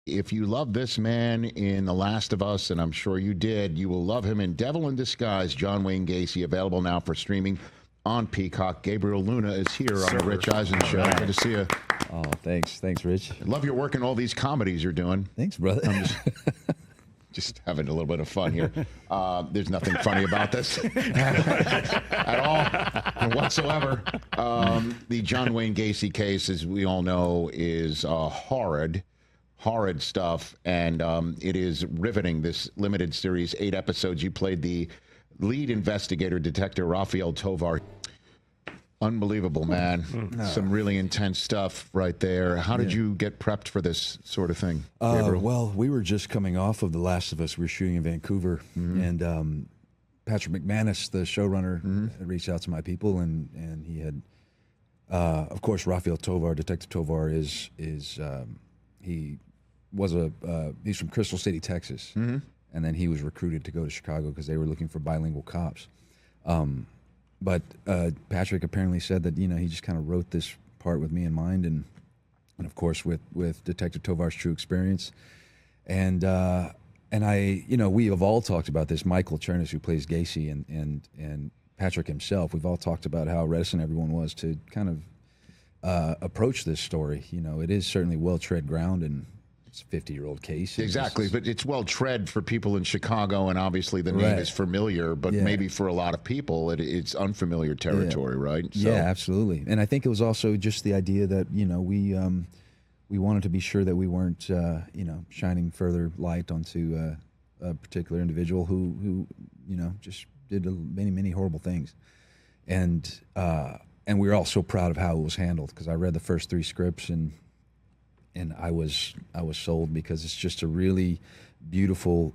If you love this man in The Last of Us, and I'm sure you did, you will love him in Devil in Disguise, John Wayne Gacy, available now for streaming on Peacock. Gabriel Luna is here on the Rich Eisen Show. Good to see you. Oh, thanks. Thanks, Rich. I love your work in all these comedies you're doing. Thanks, brother. I'm just having a little bit of fun here. There's nothing funny about this at all whatsoever. The John Wayne Gacy case, as we all know, is horrid stuff, and it is riveting. This limited series, 8 episodes. You played the lead investigator, Detective Rafael Tovar. Unbelievable, man. Some really intense stuff right there. How did you get prepped for this sort of thing, Gabriel? Well, we were just coming off of The Last of Us. We were shooting in Vancouver, and Patrick McManus, the showrunner, reached out to my people, and he had, of course, Rafael Tovar, Detective Tovar, he's from Crystal City, Texas, and then he was recruited to go to Chicago because they were looking for bilingual cops. But Patrick apparently said that, he just kind of wrote this part with me in mind, and of course with Detective Tovar's true experience, and I, we have all talked about this. Michael Chernis, who plays Gacy, and Patrick himself, we've all talked about how reticent everyone was to kind of approach this story. It is certainly well-tread ground, and it's a 50-year-old case. Exactly, but it's well-tread for people in Chicago, and obviously the name is familiar, but maybe for a lot of people it's unfamiliar territory, right? So. Yeah, absolutely. And I think it was also just the idea that, we wanted to be sure that we weren't, shining further light onto a particular individual who just did many, many horrible things. And we were all so proud of how it was handled, because I read the first 3 scripts, and I was sold, because it's just a really beautiful,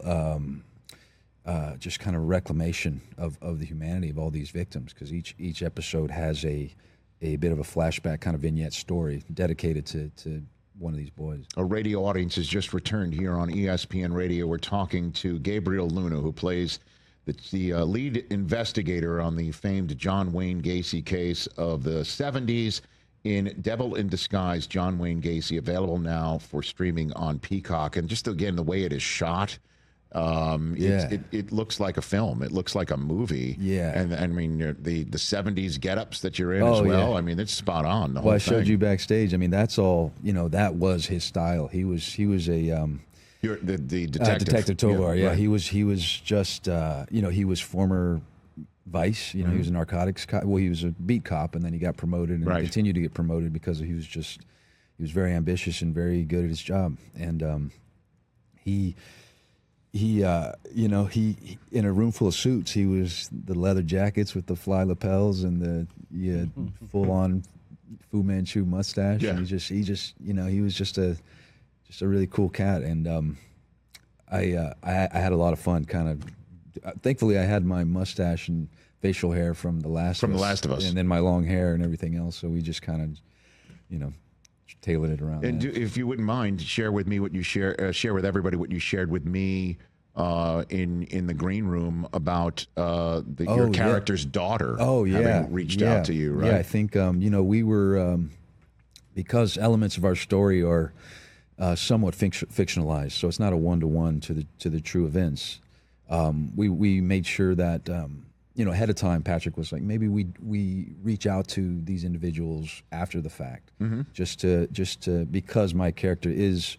just kind of reclamation of the humanity of all these victims, because each episode has a bit of a flashback kind of vignette story dedicated to one of these boys. A radio audience has just returned here on ESPN Radio. We're talking to Gabriel Luna, who plays the lead investigator on the famed John Wayne Gacy case of the 70s. In Devil in Disguise, John Wayne Gacy, available now for streaming on Peacock. And just, again, the way it is shot, it looks like a film. It looks like a movie. Yeah. And I mean, the 70s get-ups that you're in as well. Yeah. I mean, it's spot on, the whole thing. I showed you backstage. I mean, that's all, that was his style. He was a... You're the detective. Detective Tovar, yeah. Right. He was just, he was former... Vice, he was a narcotics cop. Well, he was a beat cop, and then he got promoted and continued to get promoted because he was very ambitious and very good at his job. And he in a room full of suits, he was the leather jackets with the fly lapels and the full on Fu Manchu mustache. Yeah. And he was just a really cool cat. And I had a lot of fun kind of. Thankfully, I had my mustache and facial hair from The Last of Us, and then my long hair and everything else. So we just kind of, tailored it around. And if you wouldn't mind, share with me what you share with everybody what you shared with me in the green room about your character's daughter. Having reached out to you, right? Yeah, I think we were because elements of our story are somewhat fictionalized, so it's not a one-to-one to the true events. We made sure that ahead of time, Patrick was like, maybe we reach out to these individuals after the fact, just to because my character is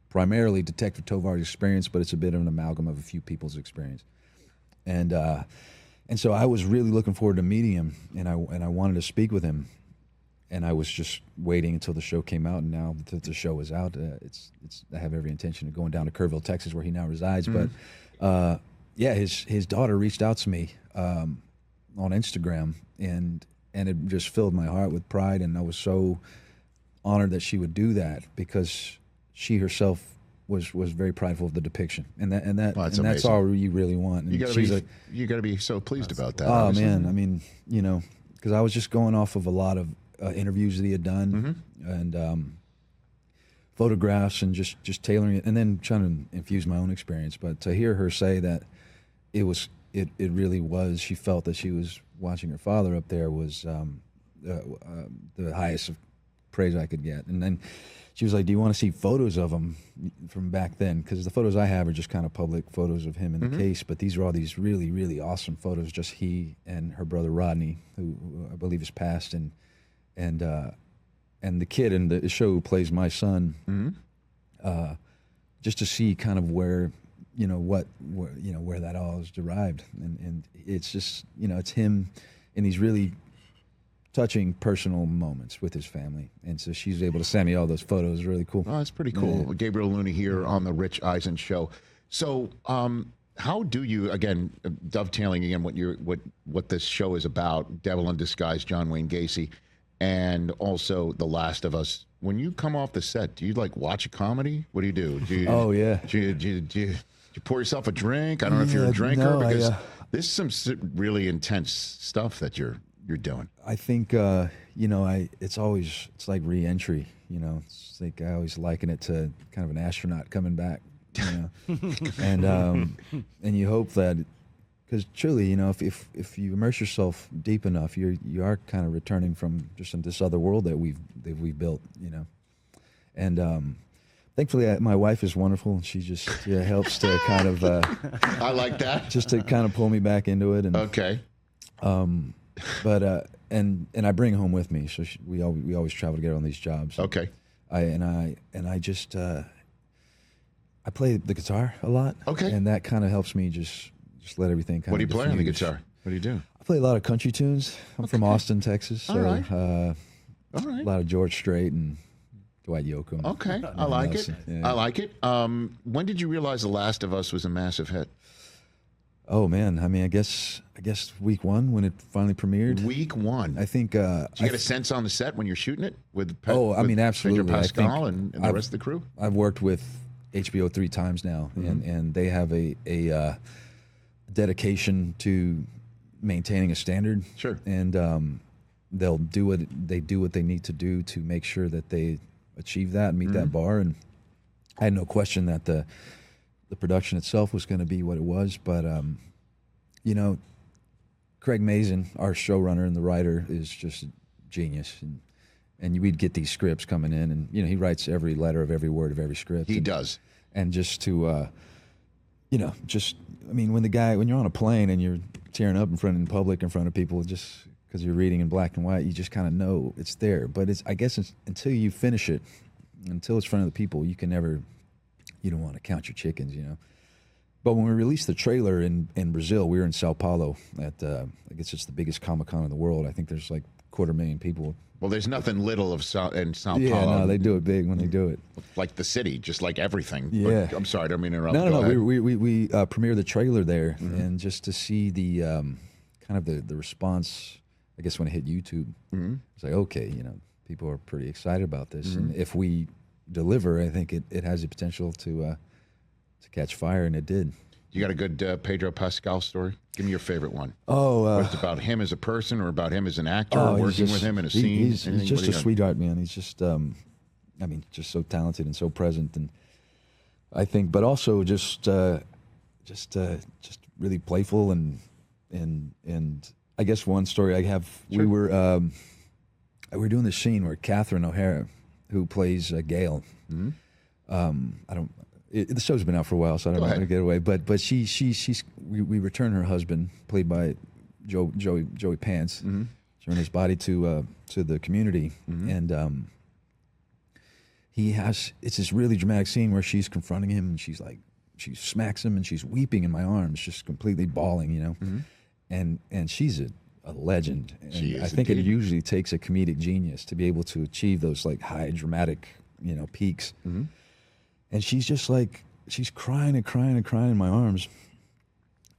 primarily Detective Tovar's experience, but it's a bit of an amalgam of a few people's experience, and so I was really looking forward to meeting him, and I wanted to speak with him, and I was just waiting until the show came out, and now that the show is out, I have every intention of going down to Kerrville, Texas, where he now resides, but. His daughter reached out to me on Instagram, and it just filled my heart with pride, and I was so honored that she would do that, because she herself was very prideful of the depiction, and that's all you really want. And you gotta be so pleased about that. Oh, obviously. man, I mean, because I was just going off of a lot of interviews that he had done, and photographs, and just tailoring it, and then trying to infuse my own experience. But to hear her say that it really was, she felt that she was watching her father up there was the highest of praise I could get. And then she was like, "Do you want to see photos of him from back then?" Because the photos I have are just kind of public photos of him in the case, but these are all these really, really awesome photos. Just he and her brother Rodney, who I believe is passed, and the kid in the show who plays my son. Just to see kind of where that all is derived, and it's just it's him in these really touching personal moments with his family, and so she's able to send me all those photos. Really cool. Oh, that's pretty cool. Yeah. Gabriel Luna here on the Rich Eisen Show. So, how do you, again, dovetailing again what this show is about, Devil in Disguise, John Wayne Gacy, and also The Last of Us. When you come off the set, do you like watch a comedy? What do you do? Oh yeah. Do you pour yourself a drink? I don't know if you're a drinker, because this is some really intense stuff that you're doing. I think it's like re-entry. It's like I always liken it to kind of an astronaut coming back. And you hope that, because truly, if you immerse yourself deep enough, you are kind of returning from just in this other world that we've built. And thankfully, my wife is wonderful, and she just helps to kind of. I like that. Just to kind of pull me back into it. And, okay. But and I bring home with me, so we always travel together on these jobs. Okay. I just I play the guitar a lot. Okay. And that kind of helps me just let everything kind of. What do you play on the guitar? What do you do? I play a lot of country tunes. I'm from Austin, Texas. So, All right. A lot of George Strait and Dwight Yoakam. Okay, I like it. Yeah. I like it. When did you realize The Last of Us was a massive hit? Oh man, I mean, I guess week one when it finally premiered. Week one. I think. Did you get a sense on the set when you're shooting it with? Absolutely. Pedro Pascal and the rest of the crew. I've worked with HBO 3 times now, and they have a dedication to maintaining a standard. Sure. And they'll do what they need to do to make sure that they achieve that and meet that bar. And I had no question that the production itself was going to be what it was. But Craig Mazin, our showrunner and the writer, is just a genius. And we'd get these scripts coming in, and he writes every letter of every word of every script. He does. And just to, when you're on a plane and you're tearing up in public in front of people, just because you're reading in black and white, you just kind of know it's there. But I guess until you finish it, until it's in front of the people, you don't want to count your chickens, But when we released the trailer in Brazil, we were in Sao Paulo at, I guess it's the biggest Comic-Con in the world. I think there's like 250,000 people. Well, there's nothing little in Sao Paulo. Yeah, no, they do it big when they do it. Like the city, just like everything. Yeah. But I'm sorry, I don't mean to interrupt. No. We premiered the trailer there, and just to see the kind of the response, I guess when it hit YouTube, it's like, okay, people are pretty excited about this, and if we deliver, I think it has the potential to catch fire, and it did. You got a good Pedro Pascal story? Give me your favorite one. It's about him as a person, or about him as an actor, or working with him in a scene? He's just a sweetheart, man. He's just, just so talented and so present, and I think, but also just really playful, and I guess one story I have, Sure. we were doing this scene where Catherine O'Hara, who plays Gail, the show's been out for a while, so I don't want to get away. But we return her husband, played by Joey Pants, return his body to the community, and it's this really dramatic scene where she's confronting him, and she smacks him, and she's weeping in my arms, just completely bawling, and she's a legend. And I think it usually takes a comedic genius to be able to achieve those like high dramatic, peaks. And she's just like, she's crying and crying and crying in my arms.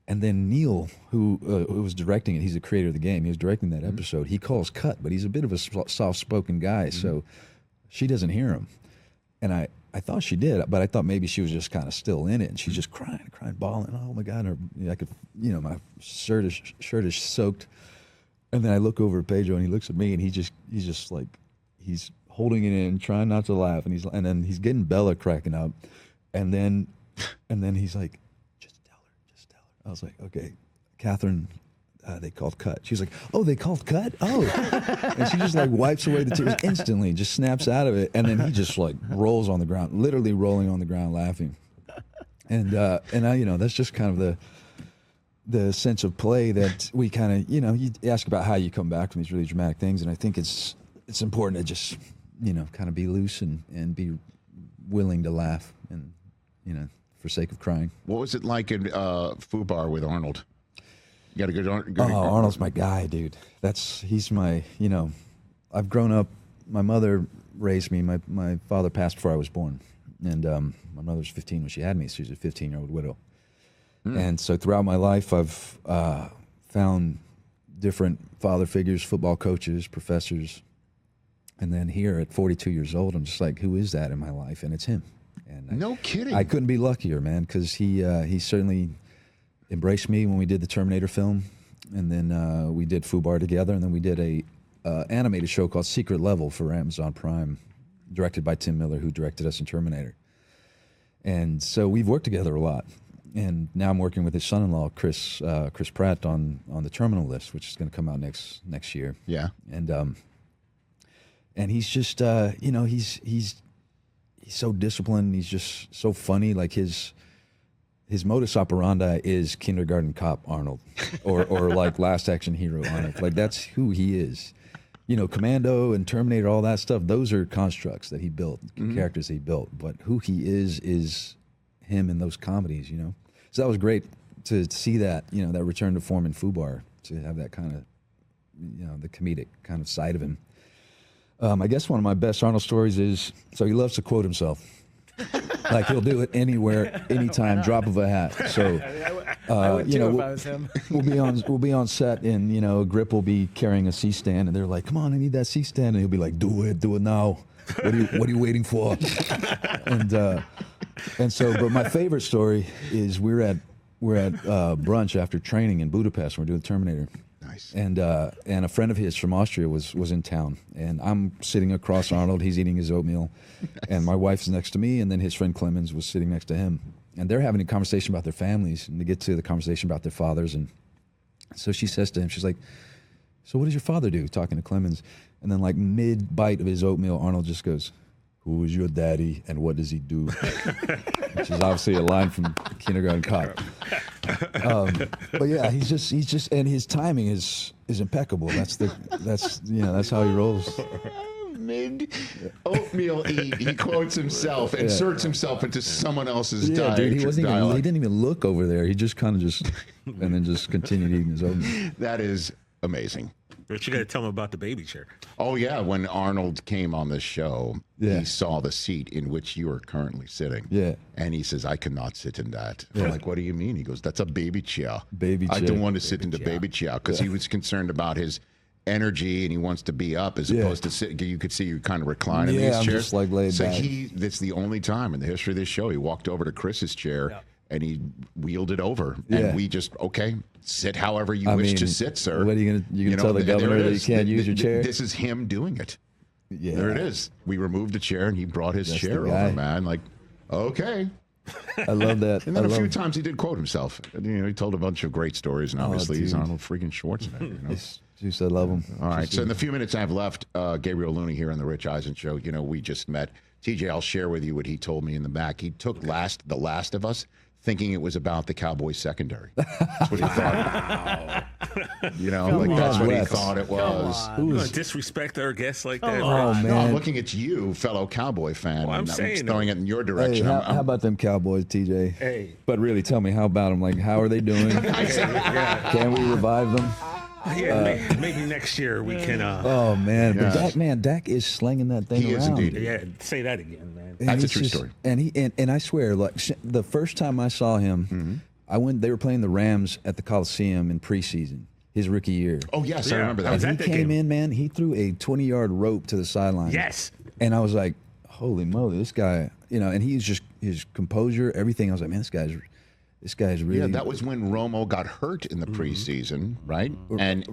And then Neil, who was directing it, he's the creator of the game, he was directing that episode, he calls cut, but he's a bit of a soft-spoken guy, so she doesn't hear him. And I thought she did, but I thought maybe she was just kind of still in it, and she's just crying and crying, bawling, oh my God, I could, my shirt is soaked. And then I look over at Pedro, and he looks at me, and he's just like, he's holding it in, trying not to laugh, and then he's getting Bella cracking up, and then he's like, just tell her. I was like, okay, Catherine, They called cut. She's like, oh, they called cut? Oh. And she just like wipes away the tears instantly, just snaps out of it. And then he just like rolls on the ground, literally rolling on the ground laughing. And I, you know, that's just kind of the sense of play that we kind of, you know, you ask about how you come back from these really dramatic things. And I think it's important to just, you know, kind of be loose and be willing to laugh and, you know, for sake of crying. What was it like in FUBAR with Arnold? You got a good Arnold's my guy, dude. He's my, you know, I've grown up, my mother raised me. My father passed before I was born. And my mother was 15 when she had me. So she was a 15-year-old widow. And so throughout my life, I've found different father figures, football coaches, professors. And then here at 42 years old, I'm just like, who is that in my life? And it's him. And no kidding. I couldn't be luckier, man, because he certainly embraced me when we did the Terminator film, and then we did FUBAR together, and then we did a animated show called Secret Level for Amazon Prime, directed by Tim Miller, who directed us in Terminator. And so we've worked together a lot. And now I'm working with his son-in-law, Chris Pratt, on the Terminal List, which is going to come out next year. Yeah. And he's just you know, he's so disciplined. He's just so funny. Like his modus operandi is kindergarten cop Arnold, or like Last Action Hero Arnold. Like that's who he is. You know, Commando and Terminator, all that stuff. Those are constructs that he built, characters he built. But who he is him in those comedies. You know, so that was great to see that. You know, that return to form in FUBAR, to have that kind of, you know, the comedic kind of side of him. I guess one of my best Arnold stories is, so he loves to quote himself. Like he'll do it anywhere, anytime, drop of a hat. So, I would you know, too if I was him. we'll be on set, and you know, Grip will be carrying a C-stand, and they're like, "Come on, I need that C-stand," and he'll be like, "Do it now. What are you waiting for?" and so, but my favorite story is we're at brunch after training in Budapest. We're doing Terminator. Nice. And a friend of his from Austria was in town, and I'm sitting across Arnold. He's eating his oatmeal, and my wife's next to me, and then his friend Clemens was sitting next to him, and they're having a conversation about their families, and they get to the conversation about their fathers, and so she says to him, she's like, "So what does your father do?" Talking to Clemens, and then like mid bite of his oatmeal, Arnold just goes, "Who is your daddy, and what does he do?" Which is obviously a line from Kindergarten Cop. But yeah, he's just, and his timing is impeccable. That's how he rolls. Mid oatmeal eat, he quotes himself, inserts himself into someone else's diet. Dude, he didn't even look over there. He just kind of and then just continued eating his oatmeal. That is amazing. But you got to tell him about the baby chair. Oh, yeah. When Arnold came on the show, he saw the seat in which you are currently sitting. Yeah. And he says, "I cannot sit in that." Yeah. I'm like, "What do you mean?" He goes, "That's a baby chair. Baby I chair. don't want to sit in the baby chair," because he was concerned about his energy and he wants to be up as opposed to sit. You could see you kind of recline in these I'm chairs. just like laid back. That's the only time in the history of this show he walked over to Chris's chair and he wheeled it over. And we just, sit however you wish to sit, sir. What are you gonna tell the governor that you can't use your chair? This is him doing it. Yeah. There it is. We removed a chair and he brought his chair over, man. Like, okay. I love that. And then a few times he did quote himself. You know, he told a bunch of great stories, and obviously he's Arnold freaking Schwarzenegger. You know? I love him. All right. So in the few minutes I have left, Gabriel Luna here on the Rich Eisen Show. You know, we just met. TJ, I'll share with you what he told me in the back. He took The Last of Us, thinking it was about the Cowboys secondary. That's what he thought. You know, that's what he thought it was. You gonna disrespect our guests like that? Oh, man. No, I'm looking at you, fellow Cowboy fan. Well, I'm saying, throwing it in your Hey, direction. how about them Cowboys, TJ? Hey. But really, tell me, how about them? Like, how are they doing? Can we revive them? Yeah, maybe next year we can. Oh man, but Dak is slinging that thing He is around. indeed. Yeah, say that again, man. And That's a it's true just- story. And I swear, like the first time I saw him, I went. They were playing the Rams at the Coliseum in preseason, his rookie year. Oh, yes, I Yeah. remember I that. was And at he that came game. in, man. He threw a 20-yard rope to the sideline. Yes. And I was like, holy moly, this guy, you know, and he's just his composure, everything. I was like, man, this guy's really. Yeah, that was when Romo got hurt in the preseason, right? And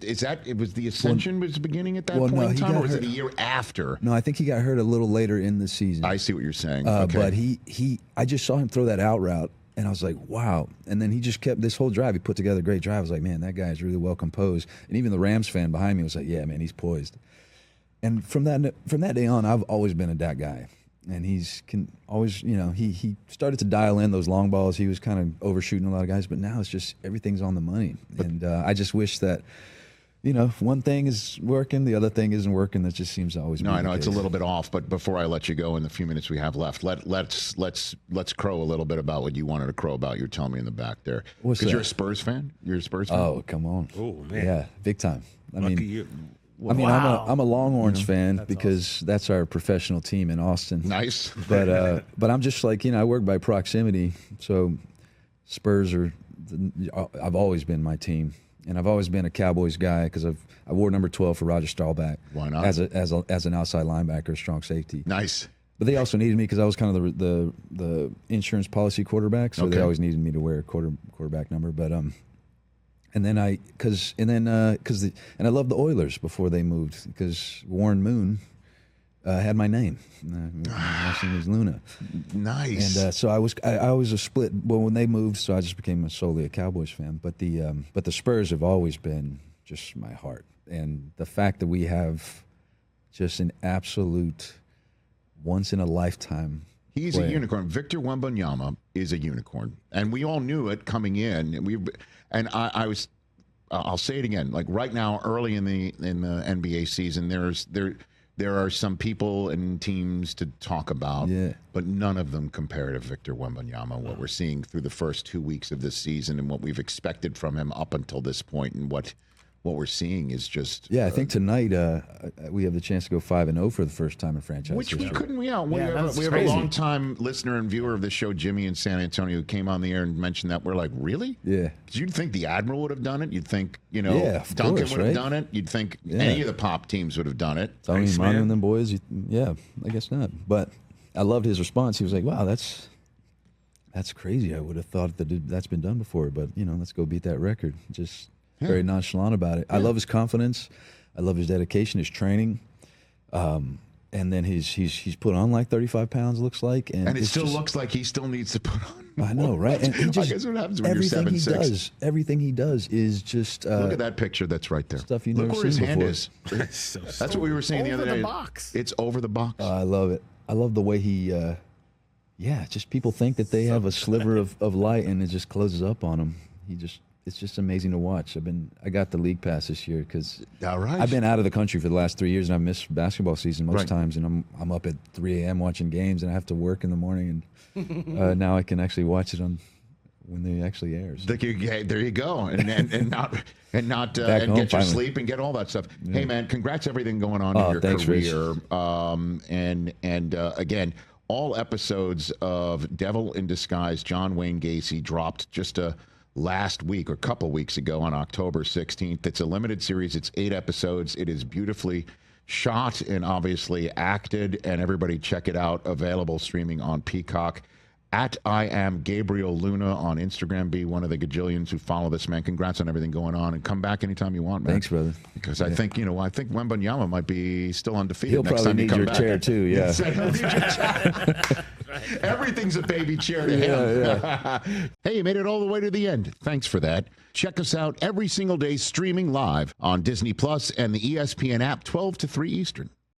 is that it was the Ascension was beginning at that Well, point no, in he time, got or was it hurt. a year after? No, I think he got hurt a little later in the season. I see what you're saying. Okay. But I just saw him throw that out route, And I was like, wow. And then he just kept this whole drive. He put together a great drive. I was like, man, that guy is really well composed. And even the Rams fan behind me was like, yeah, man, he's poised. And from that day on, I've always been a dat guy. And can always, he started to dial in those long balls. He was kind of overshooting a lot of guys, but now it's just everything's on the money. And I just wish that, one thing is working, the other thing isn't working. That just seems to always be No, I the know case. it's a little bit off, but before I let you go in the few minutes we have left, let's crow a little bit about what you wanted to crow about. You're telling me in the back there. What's Because that? you're a Spurs fan? You're a Spurs fan? Oh, come on. Oh, man. Yeah, big time. Lucky you. I'm a Longhorns fan because that's our professional team in Austin. Nice. But I'm just like, I work by proximity. So Spurs I've always been my team. And I've always been a Cowboys guy because I wore number 12 for Roger Staubach. Why not? As an outside linebacker, strong safety. Nice. But they also needed me because I was kind of the insurance policy quarterback. So they always needed me to wear a quarterback number. But and I loved the Oilers before they moved because Warren Moon had my name. My last name was Luna. Nice. And so I was a split. Well, when they moved, so I just became solely a Cowboys fan. But the Spurs have always been just my heart. And the fact that we have just an absolute once in a lifetime. He's a unicorn. Victor Wembanyama is a unicorn, and we all knew it coming in. And I'll say it again. Like right now, early in the NBA season, there are some people and teams to talk about, but none of them compare to Victor Wembanyama. What we're seeing through the first 2 weeks of this season and what we've expected from him up until this point, and what we're seeing is just I think tonight we have the chance to go 5-0 for the first time in franchise which we history. couldn't. We have a long-time listener and viewer of the show, Jimmy in San Antonio, who came on the air and mentioned that. We're like, really? Yeah. Because you'd think the Admiral would have done it. You'd think of Duncan course, would have right? done it. You'd think any of the pop teams would have done it. Tony Thanks, Manu man. and them boys, I guess not. But I loved his response. He was like, wow, that's crazy. I would have thought that's been done before, but let's go beat that record. Just very nonchalant about it. I love his confidence. I love his dedication, his training. And then he's put on like 35 pounds, looks like. And it still looks like he still needs to put on more. I know, right? And he just, I guess what happens when you're everything 7'6". Everything he does is just Look at that picture that's right there. stuff you've Look never where his seen hand before. is. So That's what we were saying the other day. Over the box. It's over the box. I love it. I love the way he, just people think that they have a sliver of light and it just closes up on them. It's just amazing to watch. I got the league pass this year because All right. I've been out of the country for the last 3 years and I've missed basketball season most Right. times, and I'm up at 3 a.m. watching games and I have to work in the morning, and now I can actually watch it on when they actually airs. There you go, and not Back and home, get your finally. sleep and get all that stuff. Hey man, congrats everything going on in your thanks, Rich. career. Again, all episodes of Devil in Disguise, John Wayne Gacy, dropped just last week or a couple weeks ago on October 16th. It's a limited series. It's 8 episodes. It is beautifully shot and obviously acted, and everybody check it out. Available streaming on Peacock. At I am Gabriel Luna on Instagram. Be one of the gajillions who follow this, man. Congrats on everything going on, and come back anytime you want, man. Thanks, brother. Because I think Wembanyama might be still undefeated. He'll next probably time you need come your back. chair too. Yeah. He'll need your chair. Everything's a baby chair to him. Hey, you made it all the way to the end. Thanks for that. Check us out every single day streaming live on Disney Plus and the ESPN app 12 to 3 Eastern.